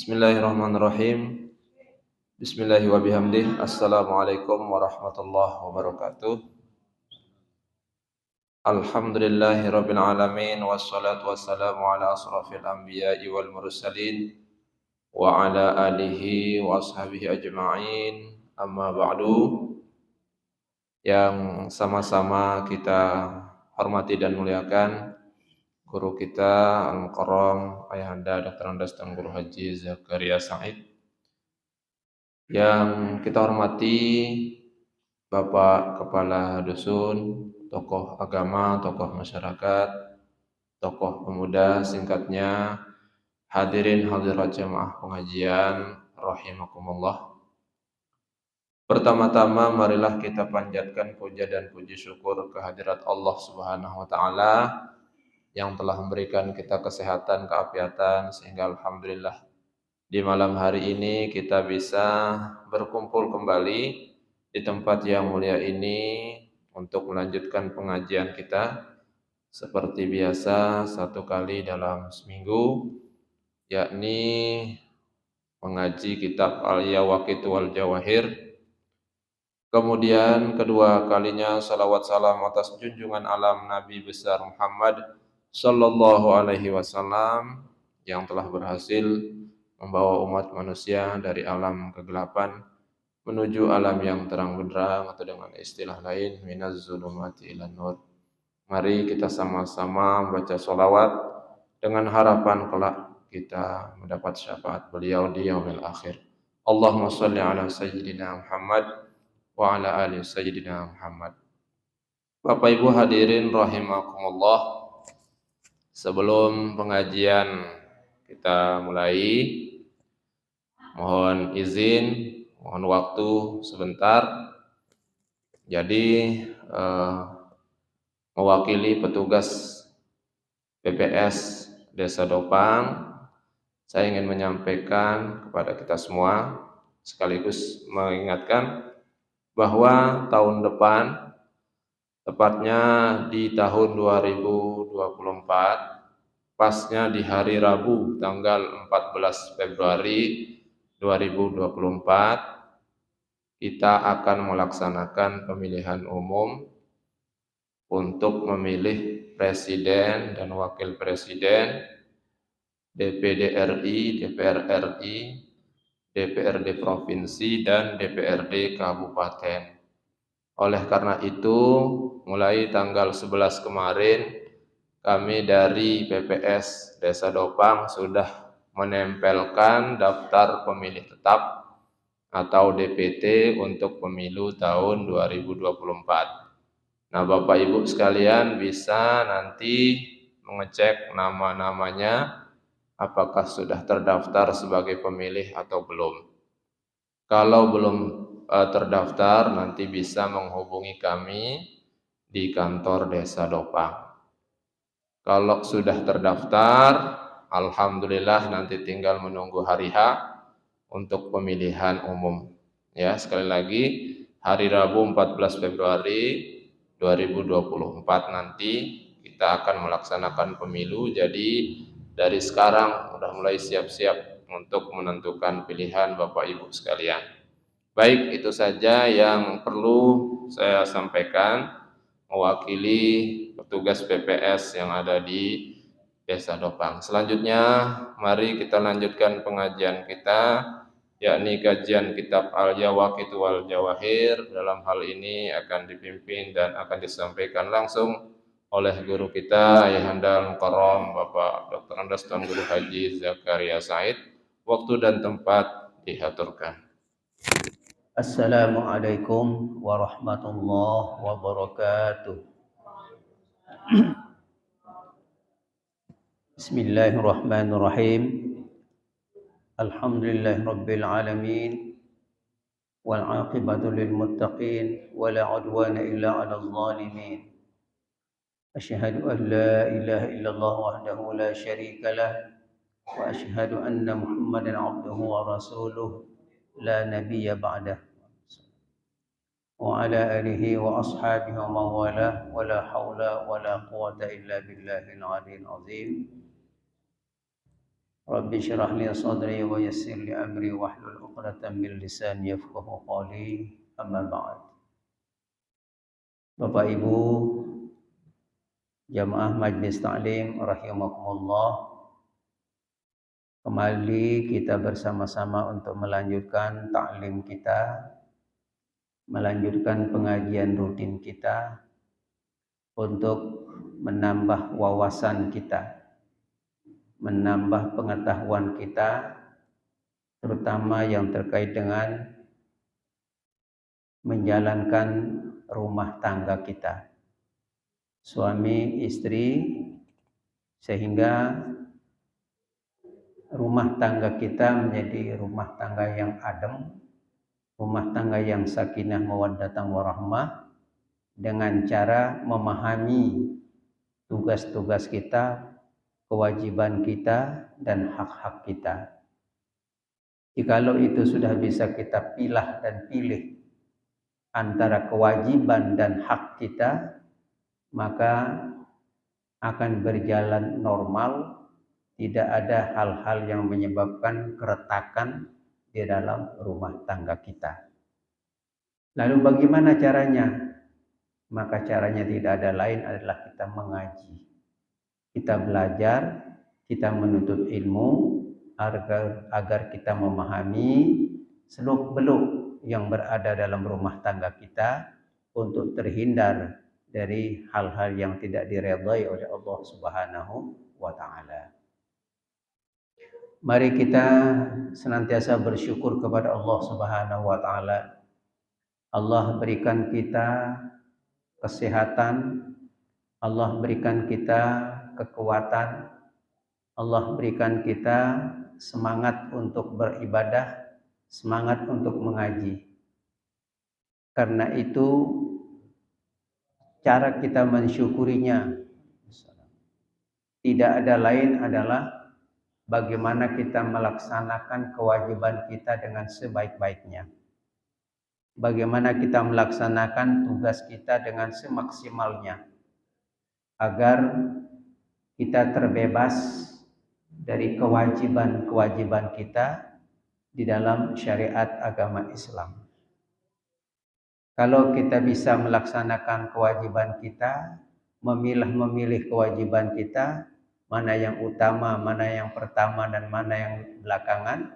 Bismillahirrahmanirrahim. Bismillahi wa bihamdih. Assalamualaikum warahmatullahi wabarakatuh. Alhamdulillahi rabbil alamin. Wassalatu wassalamu ala asrafil anbiya'i wal mursalin wa ala alihi wa ashabihi ajma'in. Amma ba'du. Yang sama-sama kita hormati dan muliakan guru kita Al-Mukarram Ayahanda Dr. Andes dan Guru Haji Zakaria Said. Yang kita hormati Bapak Kepala Dusun, tokoh agama, tokoh masyarakat, tokoh pemuda, singkatnya hadirin hadirat jamaah pengajian rahimakumullah. Pertama-tama marilah kita panjatkan puja dan puji syukur kehadirat Allah Subhanahu wa taala yang telah memberikan kita kesehatan, keafiatan sehingga alhamdulillah di malam hari ini kita bisa berkumpul kembali di tempat yang mulia ini untuk melanjutkan pengajian kita seperti biasa satu kali dalam seminggu, yakni mengaji kitab Al-Yawaqitu wal Jawahir. Kemudian kedua kalinya salawat salam atas junjungan alam Nabi besar Muhammad sallallahu alaihi wasallam yang telah berhasil membawa umat manusia dari alam kegelapan menuju alam yang terang benderang, atau dengan istilah lain minaz zulumati ilan nur. Mari kita sama-sama membaca sholawat dengan harapan kelak kita mendapat syafaat beliau di yaumil akhir. Allahumma sholli ala sayyidina Muhammad wa ala ali sayyidina Muhammad. Bapak Ibu hadirin rahimakumullah. Sebelum pengajian kita mulai, mohon izin, mohon waktu sebentar. Jadi mewakili petugas PPS Desa Dopang, saya ingin menyampaikan kepada kita semua sekaligus mengingatkan bahwa tahun depan, tepatnya di tahun 2024, pasnya di hari Rabu tanggal 14 Februari 2024, kita akan melaksanakan pemilihan umum untuk memilih presiden dan wakil presiden, DPD RI, DPR RI, DPRD Provinsi, dan DPRD Kabupaten. Oleh karena itu, mulai tanggal 11 kemarin, kami dari PPS Desa Dopang sudah menempelkan daftar pemilih tetap atau DPT untuk pemilu tahun 2024. Nah, Bapak Ibu sekalian bisa nanti mengecek nama-namanya apakah sudah terdaftar sebagai pemilih atau belum. Kalau belum terdaftar, nanti bisa menghubungi kami di kantor Desa Dopang. Kalau sudah terdaftar, alhamdulillah nanti tinggal menunggu hari H untuk pemilihan umum. Ya, sekali lagi, hari Rabu 14 Februari 2024 nanti kita akan melaksanakan pemilu. Jadi dari sekarang sudah mulai siap-siap untuk menentukan pilihan Bapak Ibu sekalian. Baik, itu saja yang perlu saya sampaikan mewakili petugas PPS yang ada di Desa Dopang. Selanjutnya, mari kita lanjutkan pengajian kita, yakni kajian kitab Al-Yawaqitu wal Jawahir. Dalam hal ini akan dipimpin dan akan disampaikan langsung oleh guru kita, Ayahanda Al-Mukarram Bapak Dr. Andes dan Guru Haji Zakaria Said. Waktu dan tempat diaturkan. Assalamualaikum warahmatullahi wabarakatuh. Bismillahirrahmanirrahim. Alhamdulillahirabbil alamin wal 'aqibatu lil muttaqin wa la 'udwana illa 'alal zalimin. Asyhadu an la ilaha illallah wahdahu la syarika lah wa asyhadu anna Muhammadan 'abduhu wa rasuluh la nabiyya ba'dah. Wa ala alihi wa ashabihi wa mawala wa la hawla wa la quwata illa billahil aliyyil azim. Rabbi syrah li sadri wa yassir li amri wahlul 'uqdatam min lisani yafqahu qawli. Amma ba'd. Bapak Ibu jamaah Majlis Ta'lim rahimakumullah, kembali kita bersama-sama untuk melanjutkan ta'lim kita, melanjutkan pengajian rutin kita untuk menambah wawasan kita, menambah pengetahuan kita, terutama yang terkait dengan menjalankan rumah tangga kita, suami istri, sehingga rumah tangga kita menjadi rumah tangga yang adem, rumah tangga yang sakinah mawaddatan warahmah, dengan cara memahami tugas-tugas kita, kewajiban kita, dan hak-hak kita. Jikalau itu sudah bisa kita pilah dan pilih antara kewajiban dan hak kita, maka akan berjalan normal, tidak ada hal-hal yang menyebabkan keretakan di dalam rumah tangga kita. Lalu bagaimana caranya? Maka caranya tidak ada lain adalah kita mengaji. Kita belajar, kita menuntut ilmu agar kita memahami seluk-beluk yang berada dalam rumah tangga kita untuk terhindar dari hal-hal yang tidak diredai oleh Allah Subhanahu wa taala. Mari kita senantiasa bersyukur kepada Allah Subhanahu wa taala. Allah berikan kita kesehatan, Allah berikan kita kekuatan, Allah berikan kita semangat untuk beribadah, semangat untuk mengaji. Karena itu cara kita mensyukurinya tidak ada lain adalah bagaimana kita melaksanakan kewajiban kita dengan sebaik-baiknya. Bagaimana kita melaksanakan tugas kita dengan semaksimalnya, agar kita terbebas dari kewajiban-kewajiban kita di dalam syariat agama Islam. Kalau kita bisa melaksanakan kewajiban kita, memilih kewajiban kita, mana yang utama, mana yang pertama, dan mana yang belakangan,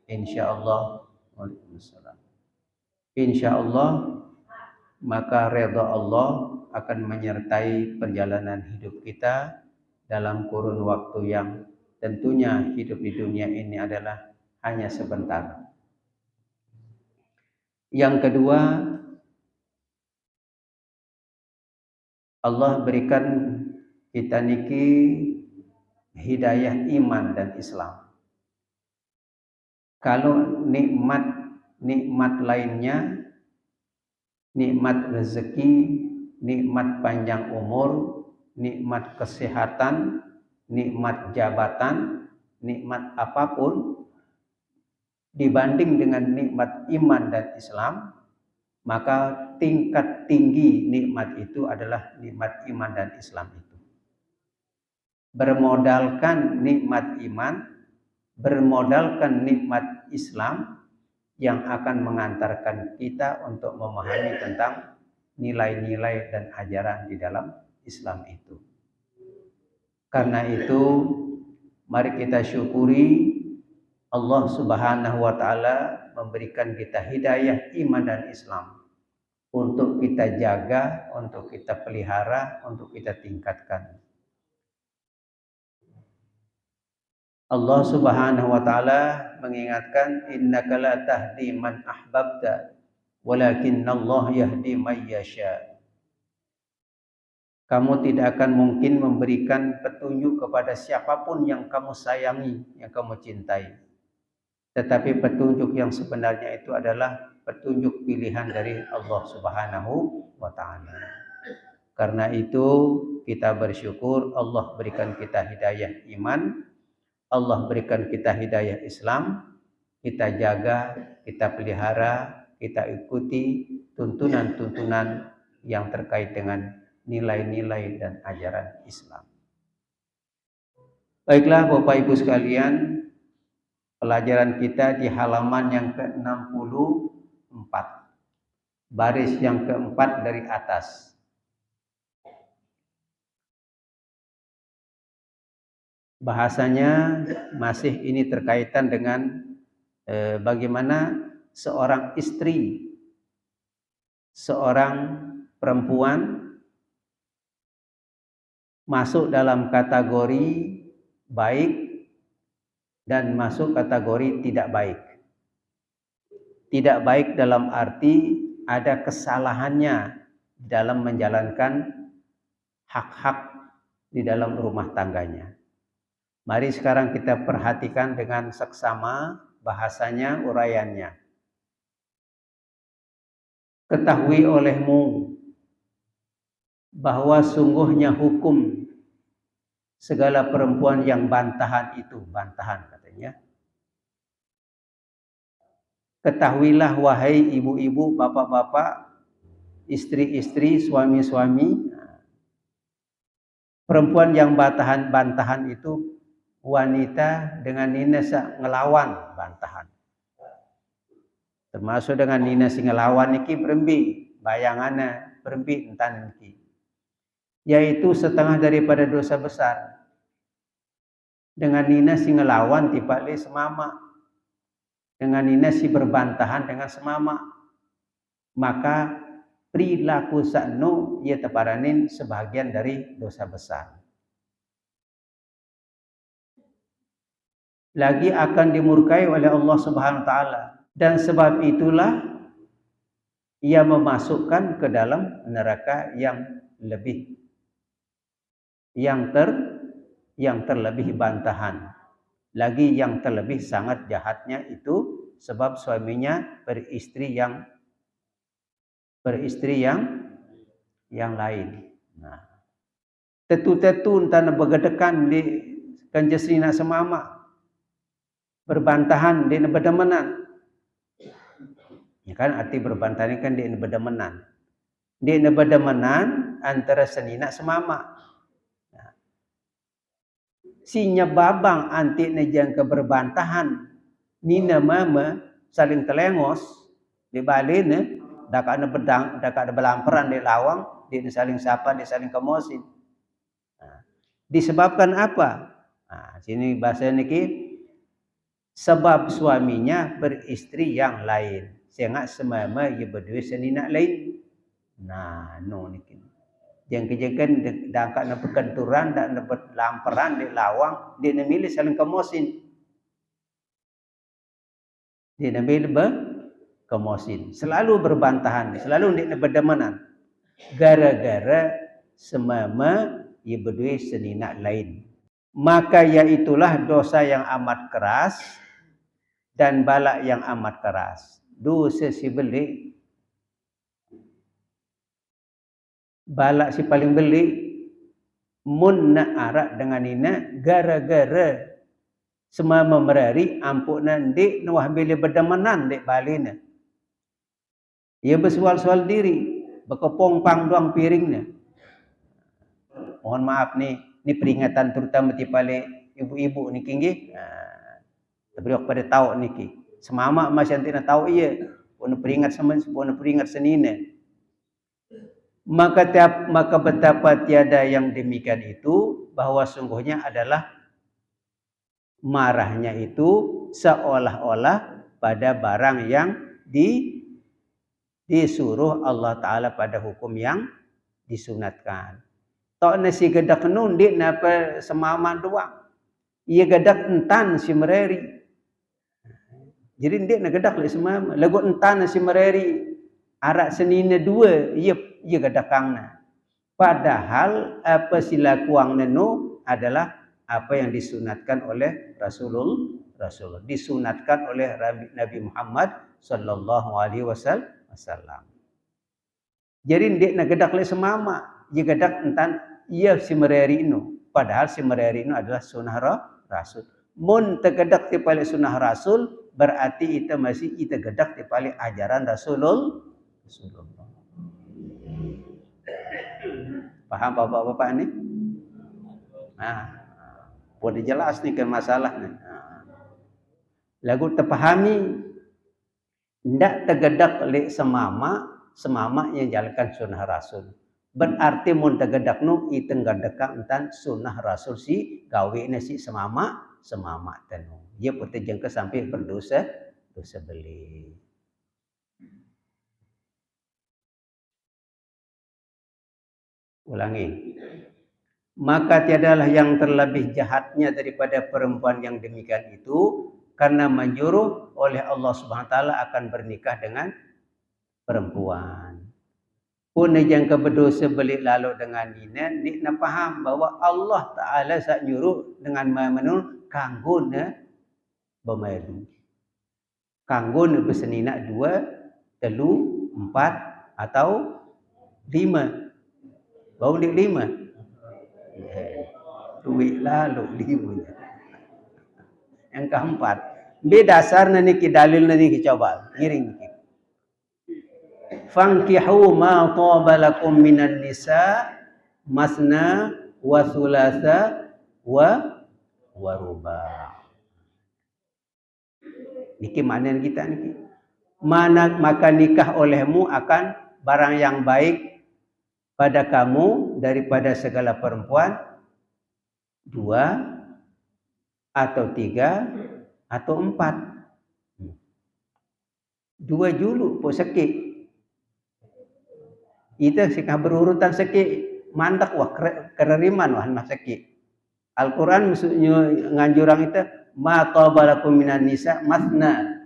insyaallah, maka redha Allah akan menyertai perjalanan hidup kita dalam kurun waktu yang tentunya hidup di dunia ini adalah hanya sebentar. Yang kedua, Allah berikan kita niki hidayah iman dan Islam. Kalau nikmat lainnya, nikmat rezeki, nikmat panjang umur, nikmat kesehatan, nikmat jabatan, nikmat apapun, dibanding dengan nikmat iman dan Islam, maka tingkat tinggi nikmat itu adalah nikmat iman dan Islam itu. Bermodalkan nikmat iman, bermodalkan nikmat Islam yang akan mengantarkan kita untuk memahami tentang nilai-nilai dan ajaran di dalam Islam itu. Karena itu, mari kita syukuri Allah Subhanahu wa taala memberikan kita hidayah iman dan Islam untuk kita jaga, untuk kita pelihara, untuk kita tingkatkan. Allah Subhanahu wa taala mengingatkan, innaka la tahdi man ahbabta walakinnallaha yahdi may yasha. Kamu tidak akan mungkin memberikan petunjuk kepada siapapun yang kamu sayangi, yang kamu cintai. Tetapi petunjuk yang sebenarnya itu adalah petunjuk pilihan dari Allah Subhanahu wa taala. Karena itu kita bersyukur Allah berikan kita hidayah iman, Allah berikan kita hidayah Islam, kita jaga, kita pelihara, kita ikuti tuntunan-tuntunan yang terkait dengan nilai-nilai dan ajaran Islam. Baiklah Bapak Ibu sekalian, pelajaran kita di halaman yang ke-64, baris yang keempat dari atas. Bahasanya masih ini terkaitan dengan bagaimana seorang istri, seorang perempuan masuk dalam kategori baik dan masuk kategori tidak baik. Tidak baik dalam arti ada kesalahannya dalam menjalankan hak-hak di dalam rumah tangganya. Mari sekarang kita perhatikan dengan seksama bahasanya, uraiannya. Ketahui olehmu bahwa sungguhnya hukum segala perempuan yang bantahan itu, bantahan katanya. Ketahuilah wahai ibu-ibu, bapak-bapak, istri-istri, suami-suami, perempuan yang bantahan itu wanita dengan nina ngelawan bantahan. Termasuk dengan nina si ngelawan niki berembi, bayangannya berembi entan niki. Yaitu setengah daripada dosa besar. Dengan nina si ngelawan tipale semama. Dengan nina si berbantahan dengan semama. Maka perilaku sakno ia teparanin sebahagian dari dosa besar. Lagi akan dimurkai oleh Allah Subhanahu wa taala, dan sebab itulah ia memasukkan ke dalam neraka yang terlebih bantahan. Lagi yang terlebih sangat jahatnya itu sebab suaminya beristri yang lain. Nah, tetu-tetu entah begedekan di kanjesina semama. Berbantahan di nebedemenan. Ya kan arti berbantahan kan di nebedemenan. Di nebedemenan antara senina semama. Nah, sinya babang anti nejang ke berbantahan nina mama saling telengos di balene dak ada bedang, dak ada belamperan di lawang, di saling sapa, di saling kemosin. Nah, disebabkan apa? Nah, sini bahasa niki sebab suaminya beristri yang lain. Sehingga semama ia berdua senina lain. Nah, no niki. Yang kejakan dangkat na perkenturan, dak na lamperan di lawang, dia memilih saling kemosin. Dia memilih kemosin. Selalu berbantahan, selalu dia berdemanan. Gara-gara semama ia berdua senina lain. Maka yaitulah dosa yang amat keras dan balak yang amat keras. Dosa si belik, balak si paling belik, mun nak arak dengan ina gara-gara semama merari ampuk nanti nuah bila berdamanan dek balina. Ia bersual-sual diri, berkepong pang doang piringnya. Mohon maaf nih, ini peringatan terutama tipale ibu-ibu ni kinggi. Tapi pada tahu niki. Semama masih antina tahu iya. Pun peringat sama, pun peringat senina. Maka betapa tiada yang demikian itu, bahwa sungguhnya adalah marahnya itu seolah-olah pada barang yang disuruh Allah Ta'ala pada hukum yang disunatkan. Tok nasi gedak nundik napa semama doang. Ia gedak entan si mereri. Jadi dia nak gedak le semama. Lagu entan si mereri. Arak senina dua, ia gedakangna. Padahal apa sila kuang nenu adalah apa yang disunatkan oleh Rasulullah. Disunatkan oleh Nabi Muhammad sallallahu alaihi wasallam. Jadi dia nak gedak le semama. Ia gedak entan ia si mereri inu. Padahal si mereri inu adalah sunnah Rasul. Mun tergedak ti pale sunnah Rasul, berarti kita masih kita gedak ti pale ajaran Rasulullah. Paham bapak-bapak ni? Nah, Boleh jelas ni kan masalahnya. Lagu terpahami ndak tergedak oleh semama yang jalankan sunnah Rasul. Berarti mun tergedak nu itenggadeka entan sunnah Rasul si gawe si semama tenu. Dia putih jengke sampai berdosa beli. Ulangi. Maka tiadalah yang terlebih jahatnya daripada perempuan yang demikian itu, karena menyuruh oleh Allah Subhanahu wa taala akan bernikah dengan perempuan. Pun yang keberdosa belik lalu dengan ini, nak faham bahwa Allah Taala sak nyuruh dengan menurut kanggo ne bermadu. Kanggo ne bersenina 2, 3, 4 atau 5. Bau dik 5. Duit lalu 5. Yang keempat, be dasar niki dalil niki coba ngiring niki. Fankihu ma taba lakum minan nisa masna wa thulatha wa ruba. Niki makna kita niki. Maka nikah olehmu akan barang yang baik pada kamu daripada segala perempuan 2 atau 3 atau 4. 2 julu pun sakit. Itu sikah berurutan sakit. Mantak wah kereriman wah sakit. Al-Quran maksudnya nganjurang itu ma tabalakum minan nisa masna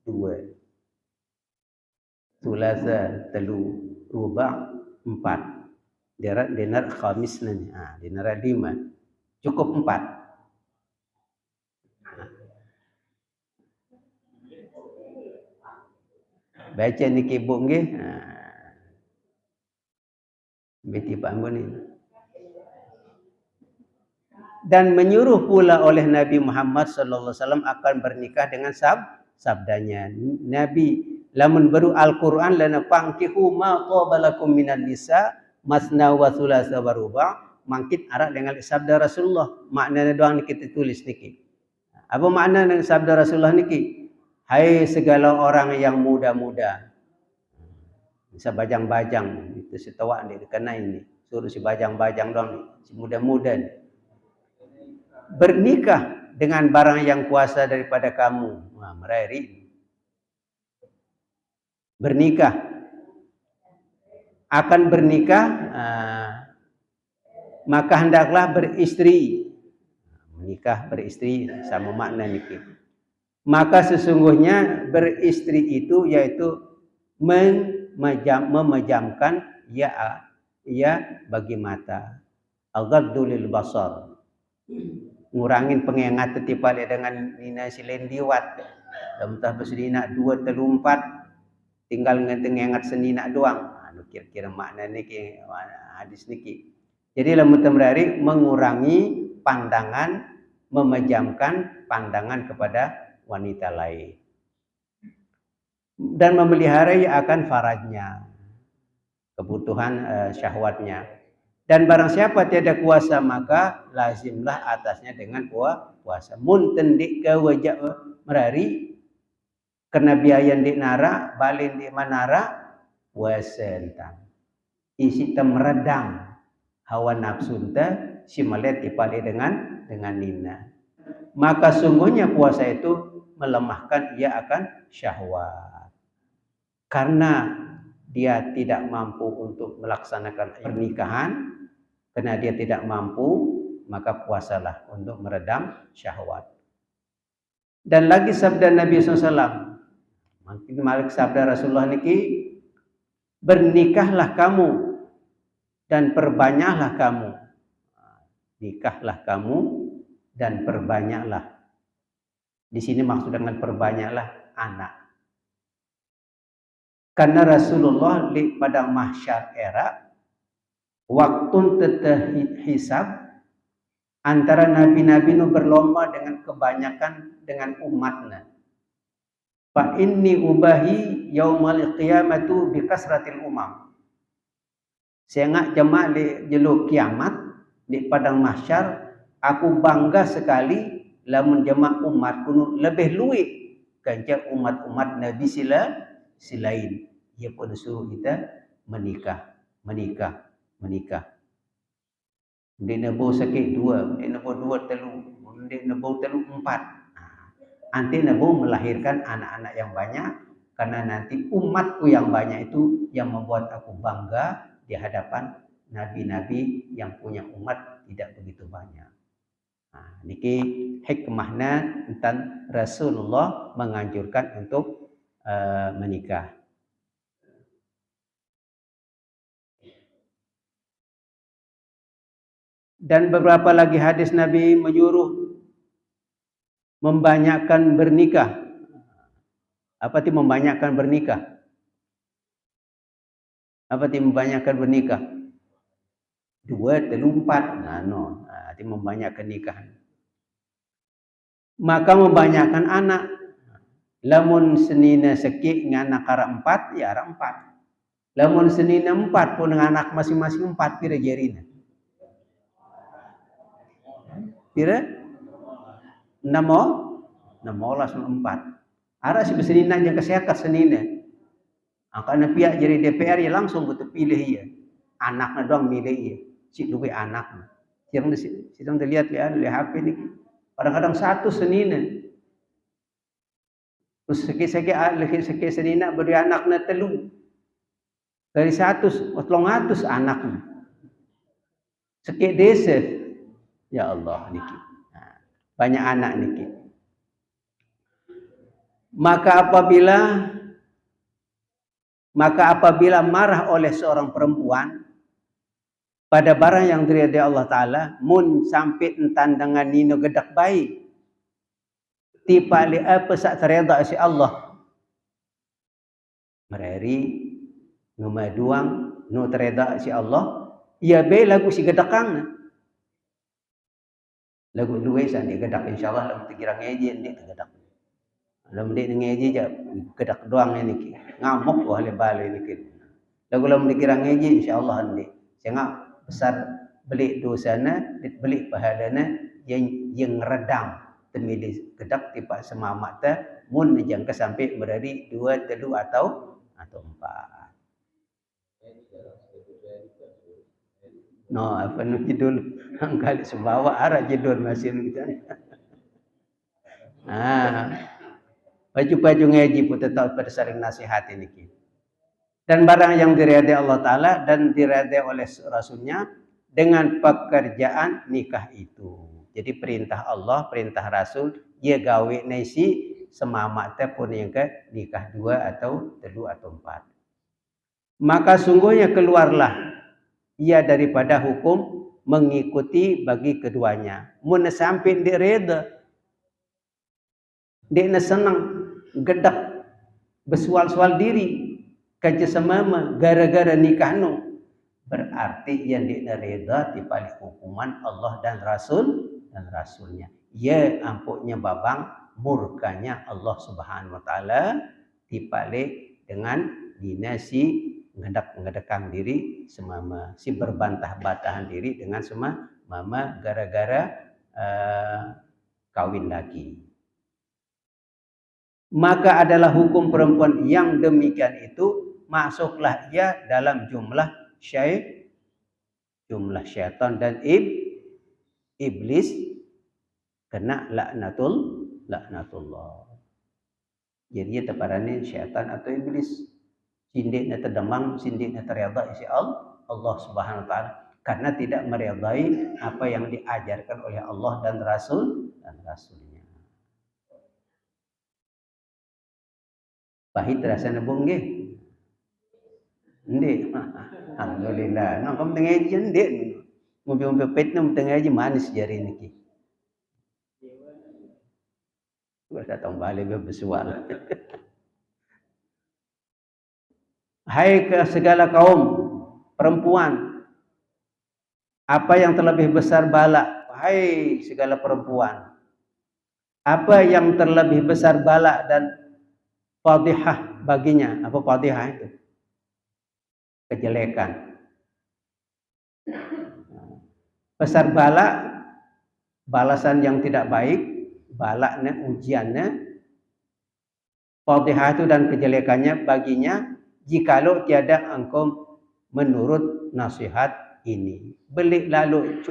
2. Thulatha 3, ruba' 4. Dinar khamis nani. Dinar 5. Cukup 4. Baca niki buk nggih. Beti bangun ini. Dan menyuruh pula oleh Nabi Muhammad sallallahu alaihi wasallam akan bernikah dengan sabdanya. Nabi lamun baru Al-Qur'an lana fankihu ma qabalakum minan nisa masna wa thulatha wa ruba', mangkit arak dengan sabda Rasulullah. Maknanya doang kita tulis niki. Apa makna dengan sabda Rasulullah niki? Hai segala orang yang muda-muda. Bisa bajang-bajang itu setawak dia kena ini. Suruh si bajang-bajang doang ni, si muda-muda ni. Bernikah dengan barang yang kuasa daripada kamu. Merari. Bernikah. Akan bernikah, maka hendaklah beristri. Menikah beristri sama makna niki. Maka sesungguhnya beristri itu yaitu memejamkan ya bagi mata. Aghaddu lil basar. Ngurangin pengengat tetipa dengan nina silen diwat. Damtah bersedina 2, 3, 4 tinggal ngengat senina doang. Kira-kira makna niki hadis niki. Jadi lamun temrari mengurangi pandangan, memejamkan pandangan kepada wanita lain. Dan memelihara akan farajnya, kebutuhan syahwatnya. Dan barang siapa tiada kuasa maka lazimlah atasnya dengan puasa. Mun tendik ke wajah merari kena biaya ndik nara, balin ndik manara, puasa entan. Isi meredam hawa nafsu enta si malet dipali dengan nina. Maka sungguhnya puasa itu melemahkan ia akan syahwat. Karena dia tidak mampu untuk melaksanakan pernikahan, karena dia tidak mampu, maka puasalah untuk meredam syahwat. Dan lagi sabda Nabi SAW, makin malik sabda Rasulullah niki, bernikahlah kamu dan perbanyaklah kamu. Nikahlah kamu dan perbanyaklah. Di sini maksud dengan perbanyaklah anak. Karena Rasulullah di pada mahsyar era waktu hisab antara nabi-nabi nu berlomba dengan kebanyakan dengan umatnya. Fa inni ubahi yaumal qiyamatu bi kasratil umam. Saya ngak jemaah di jeluk kiamat di padang mahsyar Aku bangga sekali lamun jama umat kuno lebih luik kanca umat-umat Nabi silain. Ia pun suruh kita menikah. Dia nebau sakit 2, dia nebau 2 telu, dia nebau telu 4. Nanti nebau melahirkan anak-anak yang banyak, karena nanti umatku yang banyak itu yang membuat aku bangga di hadapan nabi-nabi yang punya umat tidak begitu banyak. Niki hikmahnya tentang Rasulullah menganjurkan untuk menikah. Dan beberapa lagi hadis Nabi menyuruh membanyakkan bernikah. Apa itu membanyakkan bernikah? Apa itu membanyakkan bernikah? 2, 3, 4. Itu membanyakkan nikah. Maka membanyakkan anak. Lamun senina sekik dengan anak kara 4, ya ara 4. Lamun senina 4 pun dengan anak masing-masing 4, kira jarina. Kira 16 4. Ara si senina yang kesehat senina. Karena pihak jadi DPR ya langsung betul pilih ya. Anaknya doang milih ya. Si duwe anaknya. Sidang dilihat lihat HP ni. Kadang-kadang satu senina. Terus seki senina beri anaknya telu. Dari 100, 300 anaknya. Seki desa. Ya Allah niki. Banyak anak niki. Maka apabila marah oleh seorang perempuan pada barang yang diridai Allah Ta'ala, mun sampai entan dengan nino gedak baik, tipa li apa sak tereda si Allah, mereri ngemaduang no tereda si Allah, ia be lagu si gedakang lagu duwe sandi gedak insyaallah lamun tikira ngeji ndik gedak. Lamun ndik ngeji je gedak doang ini ngamuk wale bale niki. Lagu dikira ngeji insyaallah ndik. Sehingga besar beli dosana, beli pahalana yang redam temili gedak tipak semamak ta mun jangka sampai berari 2, 3 atau 4. No, apa nu judul angkali sebawa arah judul masih kita. Baju-baju ngaji pun tetap pada saling nasihat ini. Dan barang yang diridai Allah Ta'ala dan diridai oleh Rasulnya dengan pekerjaan nikah itu. Jadi perintah Allah, perintah Rasul, ia gawe nasi semamak pun yang ke nikah 2 atau 3 atau 4. Maka sungguhnya keluarlah ia daripada hukum mengikuti bagi keduanya. Mun sampai dia reda, dia senang gedak bersual-sual diri kerja semama gara-gara nikah nu, berarti yang dia reda di balik hukuman Allah dan Rasulnya. Ya ampuknya babang murkanya Allah Subhanahu Wa Taala di balik dengan dinasi ngedekang diri semama, si berbantah-bantahan diri dengan semama gara-gara kawin lagi. Maka adalah hukum perempuan yang demikian itu masuklah ia dalam jumlah syaitan dan iblis kena laknatullah. Jadi teparane syaitan atau iblis. Sindiknya terdemang, sindiknya terreda isi Allah Subhanahu Wa Taala karena tidak meredai apa yang diajarkan oleh Allah dan Rasulnya. Pahit rasanya nggih. Ndik. Alhamdulillah. Nang kam tengah aja ndik. Mumpi pet nam tengah aja manis jari niki. Gua datang balik bersuara. Hai ke segala kaum perempuan, apa yang terlebih besar bala? Hai segala perempuan, apa yang terlebih besar bala dan fadihah baginya? Apa fadihah itu? Kejelekan. Besar bala balasan yang tidak baik, balaknya, ujiannya, fadihah itu dan kejelekannya baginya jikalau tiada engkau menurut nasihat ini. Belik lalu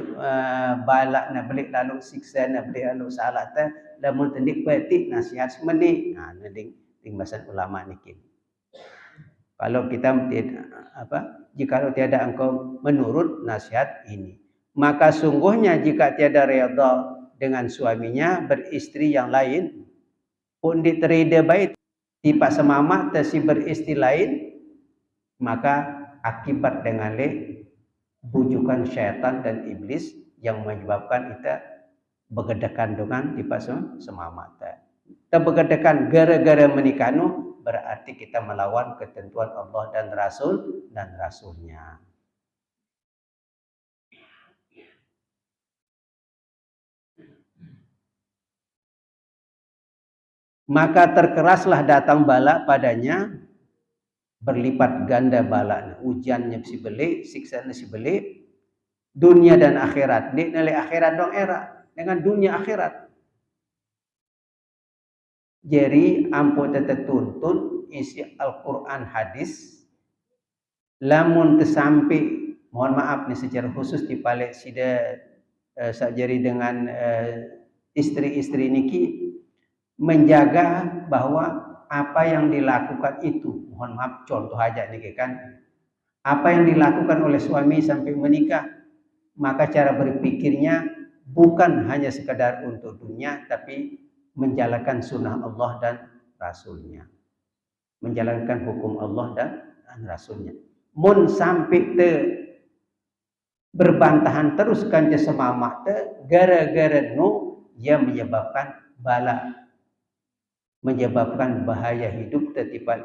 balaknya, belik lalu siksana, belik lalu salata, lamun tendik petik nasihat semenik. Nah, ting bahasan ulama niki. Kalau kita jikalau tiada engkau menurut nasihat ini, maka sungguhnya jika tiada redha dengan suaminya beristri yang lain, pun diterida baik tipak semama tesi beristri lain, maka akibat dengan bujukan syaitan dan iblis yang menyebabkan kita begedekan dengan tipak semama. Kita begedekan gara-gara menikah berarti kita melawan ketentuan Allah dan Rasulnya. Maka terkeraslah datang bala padanya berlipat ganda balanya. Ujiannya si belik, siksanya si belik, dunia dan akhirat. Ini nilai akhirat dong era dengan dunia akhirat. Jadi ampo tuntun isi Al-Quran hadis lamun tersampai, mohon maaf nih secara khusus di balik sida sajari dengan istri-istri niki menjaga bahwa apa yang dilakukan itu, mohon maaf contoh aja nih kan, apa yang dilakukan oleh suami sampai menikah, maka cara berpikirnya bukan hanya sekedar untuk dunia, tapi menjalankan sunnah Allah dan Rasulnya, menjalankan hukum Allah dan Rasulnya. Mun sampai te berbantahan terus kanca semama te gara-gara ia menyebabkan bala, menyebabkan bahaya hidup tertipa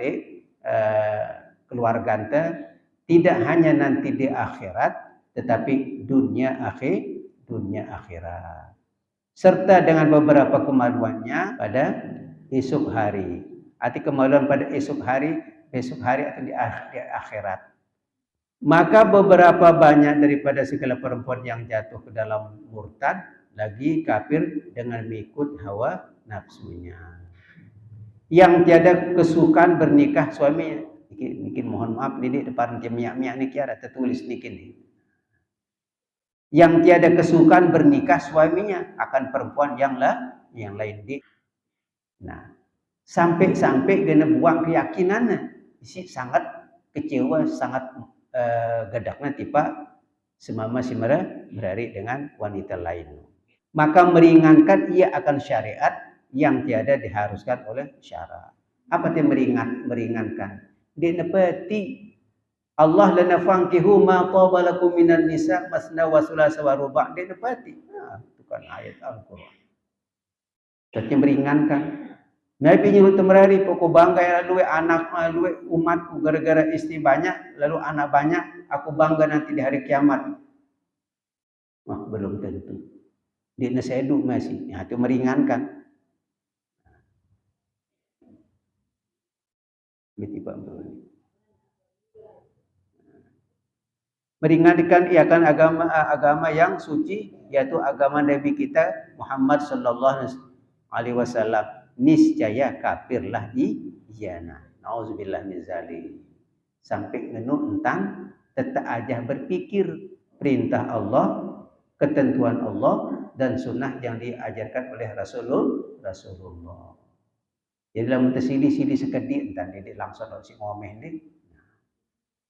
keluarga anda, tidak hanya nanti di akhirat tetapi dunia akhirat serta dengan beberapa kemaluannya pada esok hari. Arti kemaluan pada esok hari, besok hari atau di akhirat. Maka beberapa banyak daripada segala perempuan yang jatuh ke dalam murtad lagi kafir dengan mengikut hawa nafsunya. Yang tiada kesukaan bernikah suaminya. Niki mohon maaf ini depan jemiak-miak niki ada tertulis niki nih. Yang tiada kesukaan bernikah suaminya akan perempuan yang lain. Nah, sampai kena buang keyakinannya. Isi sangat kecewa, sangat gedaknya tipa semama si berari dengan wanita lain. Maka meringankan ia akan syariat yang tiada diharuskan oleh syarak. Apa yang meringankan? Dia nepeti Allah lana fankihu ma qabalakum minan nisa masna wa sulasa wa ruba'. Dia nepeti. Nah, itu kan ayat Al-Qur'an. Jadi meringankan. Nabi nyuruh temerari pokok bangga ya luwe anak luwe umatku gara-gara istri banyak lalu anak banyak aku bangga nanti di hari kiamat. Wah, belum tentu. Dia nasedu masih. Ya, itu meringankan. Meringankan ia kan agama yang suci, yaitu agama Nabi kita Muhammad sallallahu alaihi wasallam. Niscaya kafirlah iyana. Nauzubillah min zalik. Sampai ngenu entang tetap aja berpikir perintah Allah, ketentuan Allah dan sunnah yang diajarkan oleh Rasulullah. Jadi dalam tersili-sili sekedip entah dia langsung si ngomeh ni.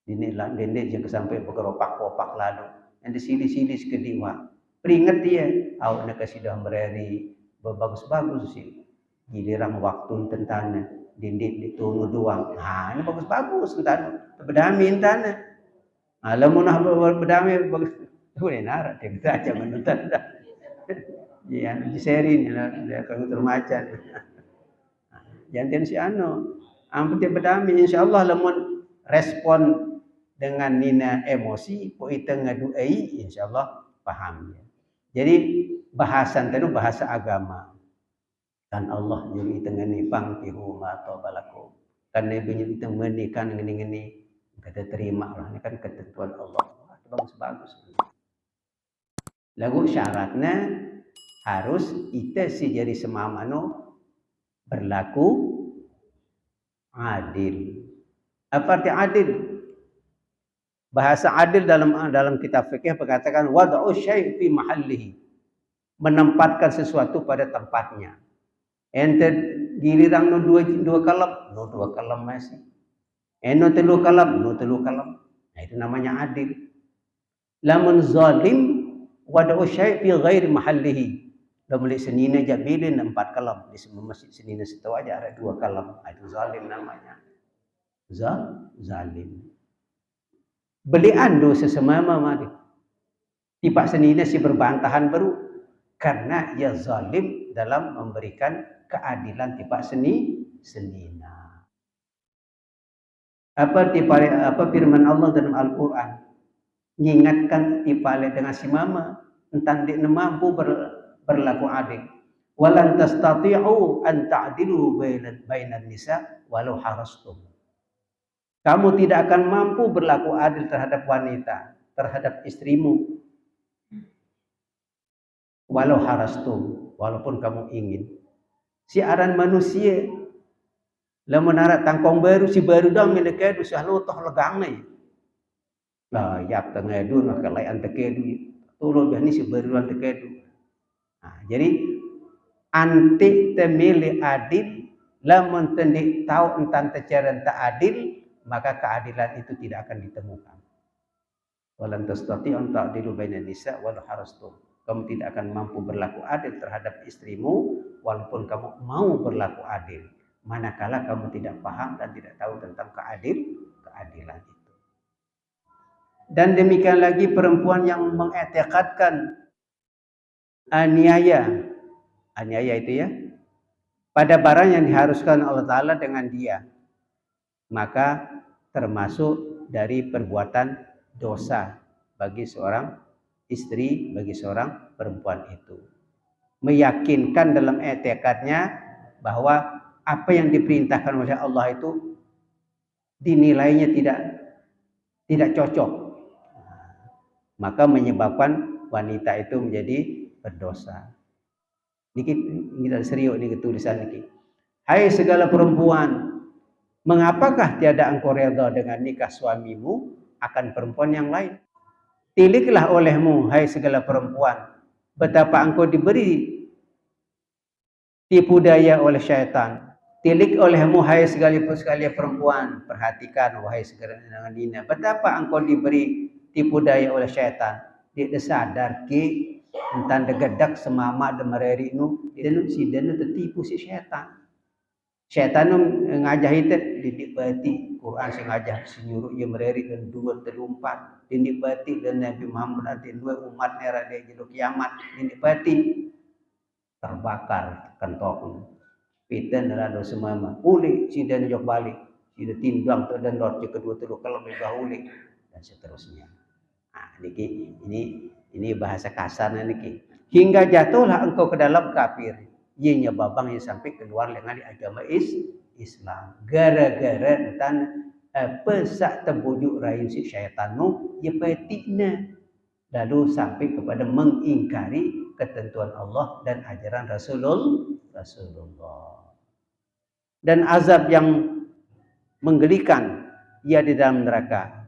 Ini lah dendek je sampai bergeropak-geropak lalu. Yang disili-sili sekedip wah. Peringat dia, awak nak kasih dah berari bagus-bagus sih. Giliran waktu tentana dendek ditunu doang. Ha, ini bagus-bagus tentana. Berdami tentana. Ha, lamun nak berdami bagus. Boleh narak dia saja menuntut. Ya, di seri ni lah dia kalau termacan. Jangan si anu. Ampun berdami insyaallah lamun respon dengan nina emosi, po ita ngaduai, insyaallah paham. Jadi bahasan tadi bahasa agama. Dan Allah nyuruh ita ngani pangkihu ma tabalakum. Kan Nabi nyuruh ita menikah ngeni-ngeni, kata terima lah, ini kan ketentuan Allah. Wah, bagus-bagus. Lagu syaratnya harus kita si jadi semamano berlaku adil. Apa arti adil? Bahasa adil dalam kitab fikih berkatakan wad'u syai' fi mahallihi. Menempatkan sesuatu pada tempatnya. Ente giliran no dua kalam masih. Eno telu kalam. Nah, itu namanya adil. Lamun zalim wad'u syai' fi ghairi mahallihi. Lamun senina jabilin 4 kalam, di semua masjid senina setahu aja ada 2 kalam. Itu zalim namanya. Zalim. Beli ando sesemama mari. Tipak senina si berbantahan baru karena ia zalim dalam memberikan keadilan tipak senina. Apa firman Allah dalam Al-Qur'an? Mengingatkan tipale dengan si mama tentang dia mampu berlaku adil. Walan tastati'u an ta'dilu bainan nisa walau harastum. Kamu tidak akan mampu berlaku adil terhadap wanita, terhadap istrimu. Walau harastum, walaupun kamu ingin. Siaran manusia, lamun ara tangkong baru si baru dong ngedekedu selalu toh legang nih. Lah yak tengedu nak kalai antekedu. Tulo bani si baru antekedu. Nah, jadi anti temili adil, lamun tendi tahu entan tecaran tak adil, maka keadilan itu tidak akan ditemukan. Walan tastati'u ta'dilu bainan nisa walau harastum. Kamu tidak akan mampu berlaku adil terhadap istrimu walaupun kamu mau berlaku adil. Manakala kamu tidak paham dan tidak tahu tentang keadilan itu. Dan demikian lagi perempuan yang mengiktikadkan aniaya itu ya, pada barang yang diharuskan Allah Ta'ala dengan dia, maka termasuk dari perbuatan dosa bagi seorang istri, bagi seorang perempuan itu. Meyakinkan dalam etikadnya bahwa apa yang diperintahkan oleh Allah itu dinilainya tidak cocok. Maka menyebabkan wanita itu menjadi berdosa. Ini serius ini tulisan ini. Hai segala perempuan, mengapakah tiada engkau redha dengan nikah suamimu akan perempuan yang lain? Tiliklah olehmu, hai segala perempuan, betapa engkau diberi tipu daya oleh syaitan. Tilik olehmu, hai segala perempuan, perhatikan wahai segala nina, betapa engkau diberi tipu daya oleh syaitan. Dia sadar ki entan degedak semama demereri nu, dia si denu tertipu si syaitan. Syaitan ngajah itu didik bati Quran sing ngajah si nyuruh ye mereri dan 2-3 didik bati dan Nabi Muhammad anti 2 umat era dia jelu kiamat didik bati terbakar kentok pitan rado semama uli si dan jok balik si tindang tu dan dot kedua telu kalau bahuli dan seterusnya. Nah, ini bahasa kasarnya niki. Hingga jatuhlah engkau ke dalam kafir. Ianya babang yang sampai keluar dengan agama Islam. Gara-gara entan pesak terbujuk rayu si syaitan nu ye petikna. Lalu sampai kepada mengingkari ketentuan Allah dan ajaran Rasulullah. Dan azab yang menggelikan ia di dalam neraka.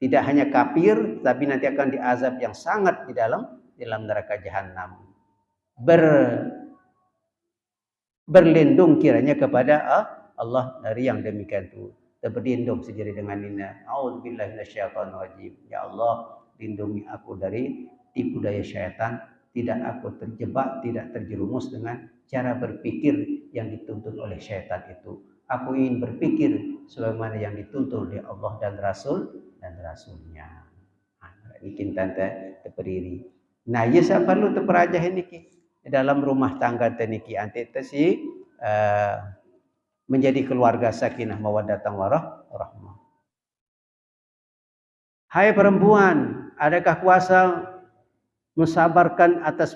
Tidak hanya kafir, tapi nanti akan diazab yang sangat di dalam neraka jahanam. Berlindung kiranya kepada Allah dari yang demikian itu. Berlindung sejari dengan inna. A'udzubillahi minasyaitonirrajim. Ya Allah, lindungi aku dari tipu daya syaitan. Tidak aku terjebak, tidak terjerumus dengan cara berpikir yang dituntut oleh syaitan itu. Aku ingin berpikir sebagaimana yang dituntut oleh Allah dan Rasulnya. Bikin tante teperdiri. Nah, ya saya perlu terperajah ini ki dalam rumah tangga teniki antitesi menjadi keluarga sakinah mawaddatan warahmah. Hai perempuan, adakah kuasa mensabarkan atas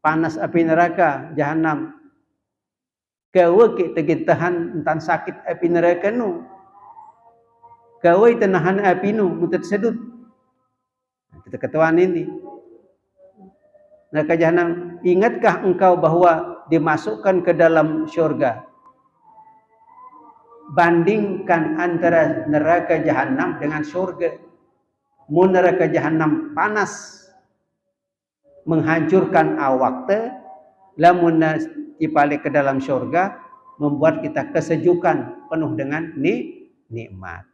panas api neraka jahanam? Kau kita tahan entan sakit api neraka nu. Kau tenahan api nu mutat sedut. Kita ketuaan ini. neraka jahanam. Ingatkah engkau bahwa dimasukkan ke dalam syurga? Bandingkan antara neraka jahanam dengan syurga. Mun neraka jahanam panas, menghancurkan awak teh, lamun dibalik ke dalam syurga membuat kita kesejukan penuh dengan nikmat.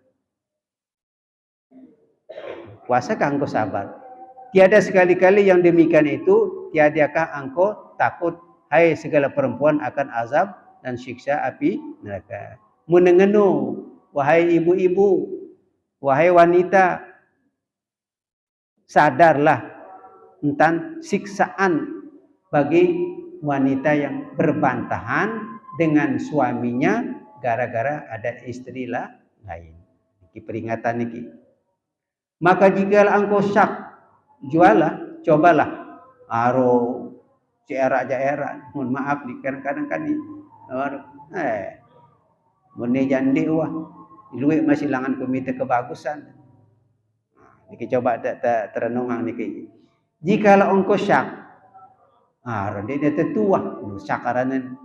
Puasakah engkau sabar? Tiada sekali-kali yang demikian itu, tiadakah engkau takut, hai segala perempuan, akan azab dan siksa api neraka. Menengenu, wahai ibu-ibu, wahai wanita, sadarlah tentang siksaan bagi wanita yang berbantahan dengan suaminya gara-gara ada istri lain. Ini peringatan ini. Maka jika engkau syak, jualah, cobalah. Aro jarak-jarak, mohon maaf nih, kadang-kadang kan mene jandi wah, luwih masih langan komite kebagusan. Niki coba terenungang niki. Jikalau engkau syak, dia tetua, syakaranan.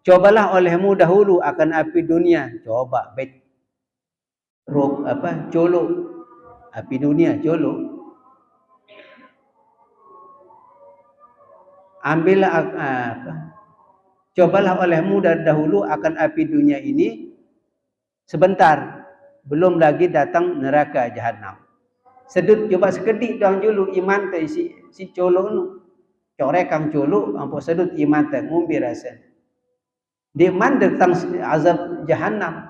Cobalah olehmu dahulu akan api dunia. Coba baik colo api dunia, colo. Ambillah cobalah olehmu dahulu akan api dunia ini sebentar, belum lagi datang neraka jahanam. Sedut coba sekedik dang julu iman teh si colo nu. Corekang colo ampun sedut iman teh ngumbi rasa. Dia man datang azab jahanam.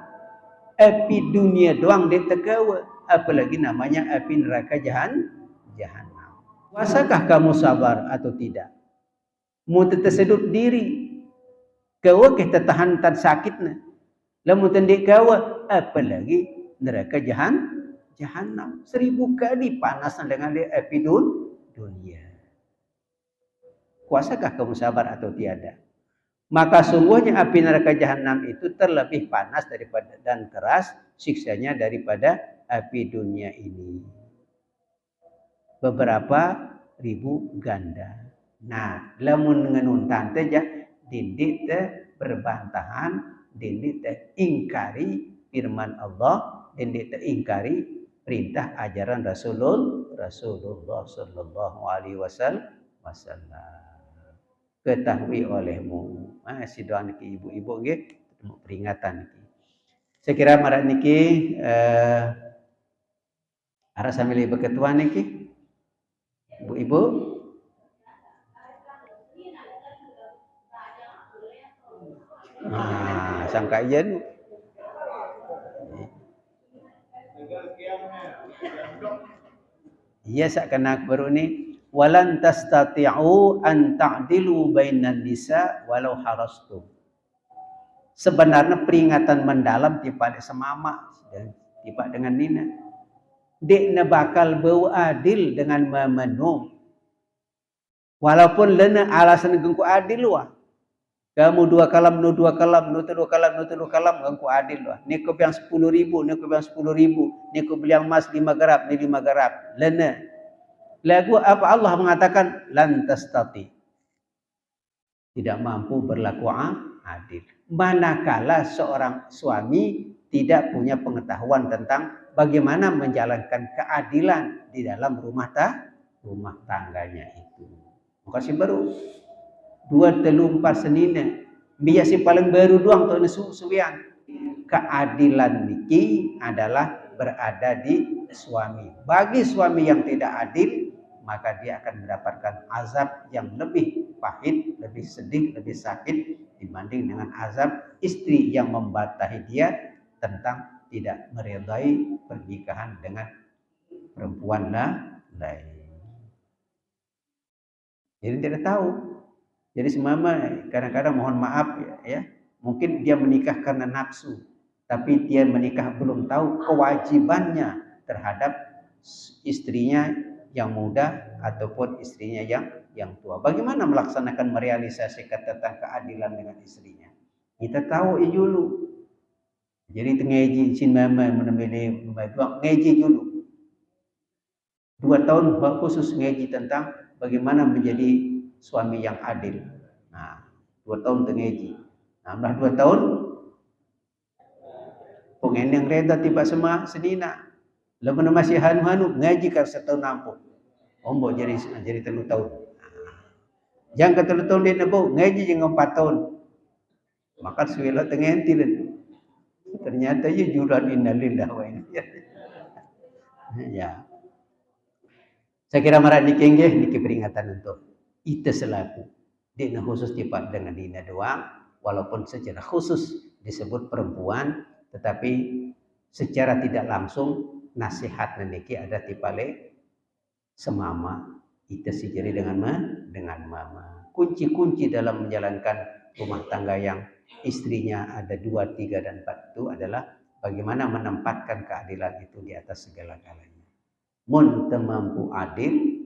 Api dunia doang dia tergawa, apalagi namanya api neraka jahanam. Puasakah kamu sabar atau tidak? Mu tersedut diri, kawa kita tahan tan sakitna. Lamun tendik kawa, apalagi neraka jahanam. 1000 kali panasnya dengan api dunia. Kuasakah kamu sabar atau tiada? Maka sungguhnya api neraka jahanam itu terlebih panas daripada dan keras siksanya daripada api dunia ini. Beberapa ribu ganda. Nah, lamun ngenuntan teh dindik teh berbantahan, dindik teh ingkari firman Allah, dindik teh ingkari perintah ajaran Rasulullah sallallahu alaihi wasallam. Ketahui olehmu. Si doa niki ibu-ibu nggih peringatan niki. Saya kira marak niki arah sambil berketua niki. Ibu-ibu sangka iyan. Iya sak kena baru ni walan tastati'u an ta'dilu bainan nisa walau harastu. Sebenarnya peringatan mendalam tiba semama dan tiba dengan nina. Dekna bakal bau adil dengan memenuh. Walaupun lena alasan gengku adil wah. Kamu 2 kalam, nu 2 kalam, nu 3 kalam, nu 3 kalam, gengku adil wah. Ni ko biang 10.000, ni ko biang 10.000, ni ko biang emas 5 garap, ni 5 garap. Lena. Lagu apa Allah mengatakan lan tastati. Tidak mampu berlaku adil. Manakala seorang suami tidak punya pengetahuan tentang bagaimana menjalankan keadilan di dalam rumah tangganya itu. Makasih baru 2, 3, 4 senina. Biasa si paling baru doang tu suwian. Keadilan niki adalah berada di suami. Bagi suami yang tidak adil, maka dia akan mendapatkan azab yang lebih pahit, lebih sedih, lebih sakit dibanding dengan azab istri yang membatahi dia tentang tidak meridai pernikahan dengan perempuan lain. Jadi tidak tahu. Jadi semama kadang-kadang mohon maaf ya, mungkin dia menikah karena nafsu, tapi dia menikah belum tahu kewajibannya terhadap istrinya yang muda ataupun istrinya yang tua. Bagaimana melaksanakan merealisasikan tentang keadilan dengan istrinya? Kita tahu dulu. Jadi tengeji sin mama menemani doang ngeji dulu. 2 tahun khusus ngeji tentang bagaimana menjadi suami yang adil. Nah, 2 tahun tengeji. Nah, 2 tahun pengen yang reda tiba sama sedina. Lalu masih hanu-hanu ngaji kar setahun nampu. Ombo jadi 3 tahun. Jangan ke 3 tahun dia nebo ngaji jeung 4 tahun. Maka suwela tengenti dan ternyata ya juran innalillahi wa inna ya. Saya kira marah niki peringatan untuk kita selaku dina khusus tipat dengan dina doang, walaupun secara khusus disebut perempuan, tetapi secara tidak langsung nasihat niki ada tipale semama kita sejari dengan mama. Kunci-kunci dalam menjalankan rumah tangga yang istrinya ada 2, 3, dan 4 itu adalah bagaimana menempatkan keadilan itu di atas segala-galanya. Mun mampu adil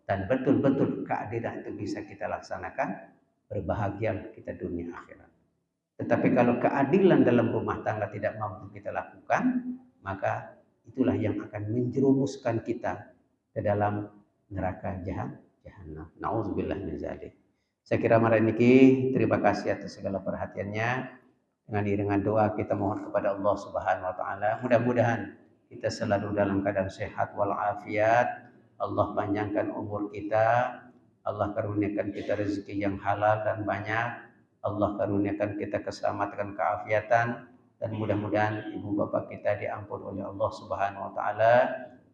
dan betul-betul keadilan itu bisa kita laksanakan, berbahagia kita dunia akhirat. Tetapi kalau keadilan dalam rumah tangga tidak mampu kita lakukan, maka itulah yang akan menjerumuskan kita ke dalam neraka jahanam. Nauzubillah min dzalik. Saya kira marah niki terima kasih atas segala perhatiannya. Dengan doa kita mohon kepada Allah Subhanahu wa taala, mudah-mudahan kita selalu dalam keadaan sehat walafiat. Allah panjangkan umur kita, Allah karuniakan kita rezeki yang halal dan banyak, Allah karuniakan kita keselamatan, keafiatan, dan mudah-mudahan ibu bapak kita diampun oleh Allah Subhanahu wa taala,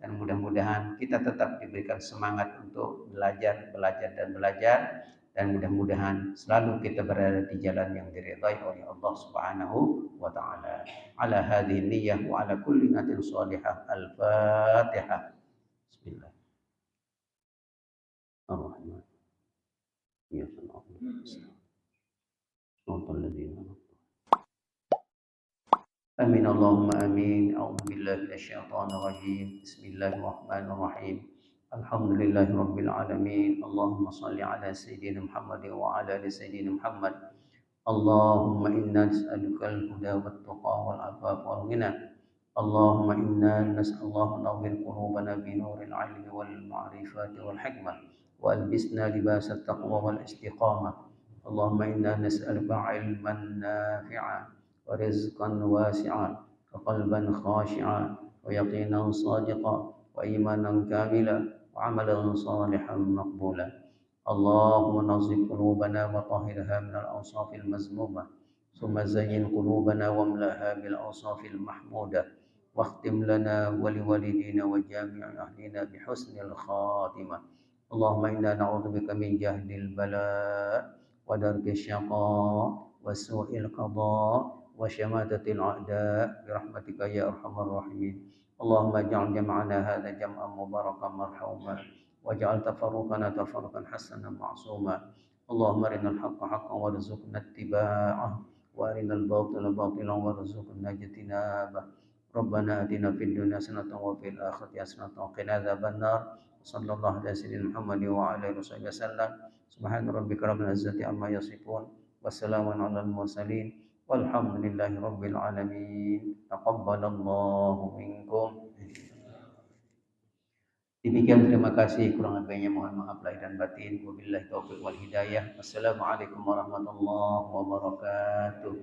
dan mudah-mudahan kita tetap diberikan semangat untuk belajar dan mudah-mudahan selalu kita berada di jalan yang diridhai oleh Allah Subhanahu wa taala. Ala hadhihi niyyah wa ala kulli niyatin shalihah. Al-Fatihah. Bismillah. Ar-Rahman. Ya Allah. Amin Allahumma amin. A'udzu billahi minasyaitonir rajim. Bismillahirrahmanirrahim. Alhamdulillahi rabbil alamin. Allahumma shalli ala sayyidina Muhammad wa ala ali sayyidina Muhammad. Allahumma inna nas'aluka al-huda wat tuqa wal afafa wal ghina. Allahumma inna nas'aluka nawwir qulubana bi nuril ilmi wal ma'rifati wal hikmah wa albisna libasat taqwa wal istiqamah. Allahumma inna nas'aluka ilman nafi'a wa rizqan wasi'a wa qalban khashi'a wa yaqinan sadiqa wa imanan kamila wa amalan salihan maqbula. Allahumma nazif qulubana wa tahhirha min al-awsafil mazmumah thumma zayyin qulubana wa amlaha bil awsafil mahmudah واختم لنا ولوالدينا وجميع أهلنا بحسن الخاتمة. اللهم إنا نعوذ بك من جهد البلاء ودرك الشقاء وسوء القضاء وشماتة الأعداء برحمتك يا أرحم الراحمين. اللهم اجعل جمعنا هذا جمعا مباركا مرحوما واجعل تفرقنا تفرقا حسنا معصوما. اللهم أرنا الحق حقا وارزقنا اتباعه وأرنا الباطل باطلا وارزقنا اجتنابه. ربنا آتنا في الدنيا حسنة وفي الآخرة حسنة وقنا عذاب النار. صلى الله على سيدنا محمد وعلى آله وصحبه وسلم. سبحان ربك رب العزة عما يصفون والسلام على المرسلين والحمد لله رب العالمين. تقبل الله منكم. Demikian, terima kasih, kurang lebihnya mohon maaf lahir dan batin. Wabillahi taufiq wal hidayah. Wassalamualaikum warahmatullahi wabarakatuh.